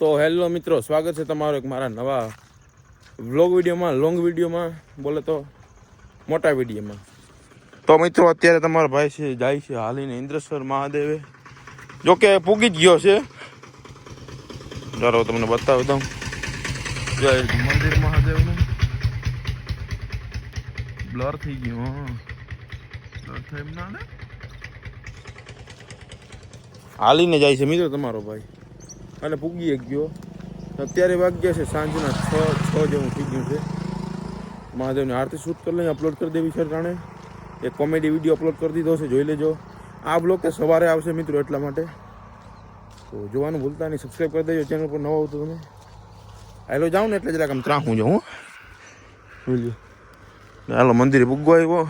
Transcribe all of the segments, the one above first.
તો હેલો મિત્રો, સ્વાગત છે તમારો એક મારા નવા વ્લોગ વિડીયોમાં, લોંગ વિડીયોમાં, બોલે તો મોટા વિડીયોમાં. તો મિત્રો અત્યારે તમારો ભાઈ છે જાય છે હાલીને ઇન્દ્રેશ્વર મહાદેવે, જોકે પૂગી જ ગયો છે. ચાલો તમને બતાવી દઉં, જય મંદિર મહાદેવનું બ્લર થઈ ગયું. બ્લર થઈ એમ ના હાલીને જાય છે મિત્રો તમારો ભાઈ, અને પૂગી ગયો. અત્યારે વાગ્યા છે સાંજના 6 જેવું થઈ ગયું છે. મહાદેવની આરતી શૂટ કરી લઈ, અપલોડ કરી દેવી છે. ટાણે એક કોમેડી વિડીયો અપલોડ કરી દીધો છે, જોઈ લેજો. આ બ્લોગ કે સવારે આવશે મિત્રો, એટલા માટે તો જોવાનું ભૂલતા નહીં. સબસ્ક્રાઈબ કરી દેજો ચેનલ પર નવો આવતો તમે. હાલો જાઉં ને એટલે જરાક આમ ત્રાહું જાઉં. જોઈ લો, હાલો મંદિરે પૂગવા આવ્યો.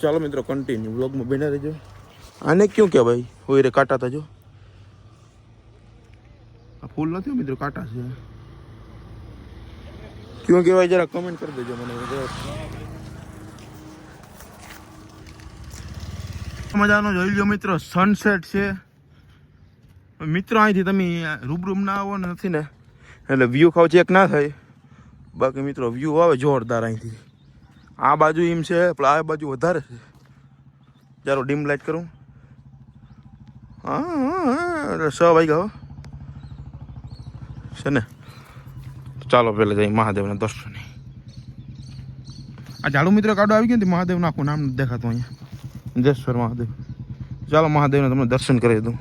ચાલો મિત્રો કન્ટિન્યુ વ્લોગમાં બેઠા રહેજો. આને ક્યું કે ભાઈ હોય રે કાંટા હતા, જો આ ફૂલ નથી મિત્રો, કાંટા છે. ક્યું કહેવાય જરા કમેન્ટ કરી દેજો મને. મજાનો જોઈ લો મિત્રો, સનસેટ છે મિત્રો. અહીંથી તમે રૂબરૂ ના આવો ને નથી ને એટલે વ્યૂ ખાવ ચેક ના થાય. બાકી મિત્રો વ્યૂ આવે જોરદાર અહીંથી. આ બાજુ એમ છે પણ આ બાજુ વધારે છે. ચાલો ડીમ લાઇટ કરું. હા 6 વાગ્યા છે ને. ચાલો પહેલાં જઈ મહાદેવના દર્શન. આ ઝાડુ મિત્ર કાઢો આવી ગયો ને મહાદેવ નાખું, નામ નથી દેખાતું અહીંયા. ઇન્દ્રેશ્વર મહાદેવ. ચાલો મહાદેવના તમને દર્શન કરી દઉં.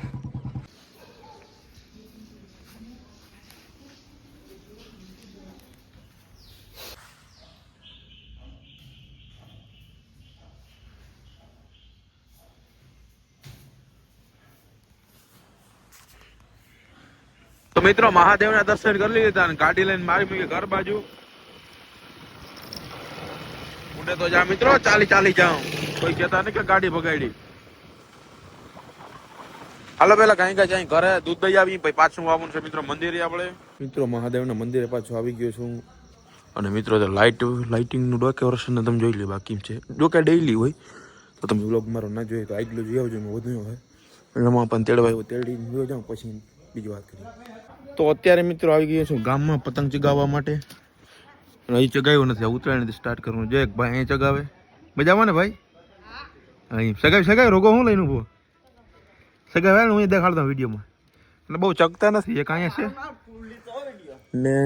તો મિત્રો મહાદેવના દર્શન કરી લીધા અને ગાડી લઈને મારી મૂકી ઘર બાજુ. ઉડે તો જા મિત્રો, ચાલી જાઉં. કોઈ કહેતા નહીં કે ગાડી ભગાડી. હાલો પેલા કઈ જાય ઘરે દૂધ દઈ આવી, પછી પાછું આવવાનું છે મિત્રો મંદિરે. આપણે મિત્રો મહાદેવના મંદિરે પાછું આવી ગયો છું. અને મિત્રો લાઇટિંગનું ડેકોરેશન તમે જોઈ લે. બાકી છે જો કે ડેઈલી હોય તો તમે વ્લોગ મારો ના જોઈએ તો આગલો જોઈ આવજો. મેં વધુ હોય એમાં પણ તેડવા આવ્યો, તેડી જોઈ જાઉં પછી બીજી વાત કરીએ. તો અત્યારે મિત્રો આવી ગયા છું ગામમાં પતંગ ચગાવવા માટે. અહીં ચગાવ્યો નથી, ઉત્તરાયણથી સ્ટાર્ટ કરવાનું. જો એક ભાઈ અહીં ચગાવે. મજામાં ને ભાઈ? અહીં સગાવી રોગો હું લઈને ઉભો સગાવે હું દેખાડતો વિડીયોમાં. એટલે બહુ ચગતા નથી. એક અહીંયા છે ને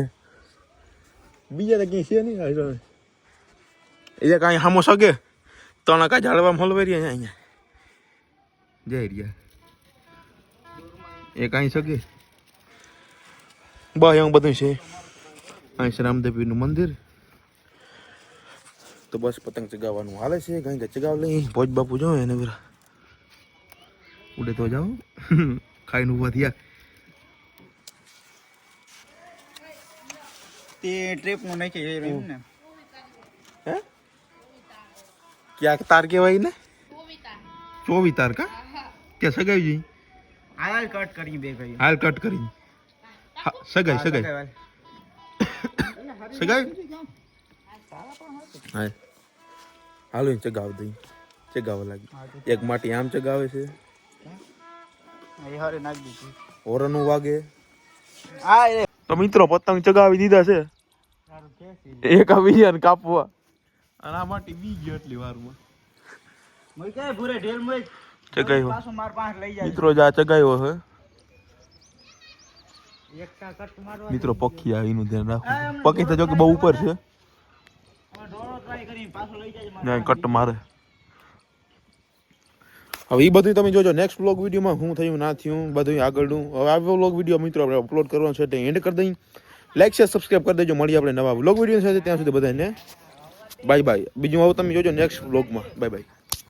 બીજા તો ક્યાંય છે નહીં. એ કાંઈ સામો સગે તણા કાંઈ ઝાડવામાં હલવાઈ રહ્યા અહીંયા જઈ રહ્યા. એ કાંઈ સગે બસ એવું બધું છે. અહીં છે રામદેવીનું મંદિર. તો બસ પતંગ ચગાવવાનું હાલે છે. કંઈ ચગાવ લઈ ભોજ બાપુ જો એને પેલા ઉડે તો જાઓ. ખાઈને ઉભા થયા. તે ટ્રીપમાં નાખી જઈ ને. હે ક્યાંક તાર કહેવાય ને? 24 તાર કા કે સગાઈ જઈ. હાલ કટ કરી બે ભાઈ. હાલ કટ કરી સગાઈ હા. હાલો ચગાવ દઈ. ચગાવવા લાગી. એક માટી આમ ચગાવે છે, હોરનું વાગે. તો મિત્રો પતંગ ચગાવી દીધા છે. એક આ બીજાને કાપવા અને આ માટી બી ગયો એટલી વારમાં ચગાવ્યો. મિત્રો જા ચગાવ્યો છે મિત્રો. પક્ષી આવીનું ધ્યાન રાખો. પક્ષી તો જો કે બહુ ઉપર છે, કટ મારે. હવે એ બધું તમે જોજો નેક્સ્ટ વ્લોગ વિડીયોમાં. શું થયું ના થયું બધું આગળનું. હવે આ વ્લોગ વિડીયો મિત્રો આપણે અપલોડ કરવાનો છે એટલે એન્ડ કરી દઈ. લાઈક શેર સબસ્ક્રાઈબ કરી દેજો. મળીએ આપણે નવા વ્લોગ વિડીયો સાથે. ત્યાં સુધી બધાને બાય બાય. બીજું હવે તમે જોજો નેક્સ્ટ વ્લોગમાં. Bye bye.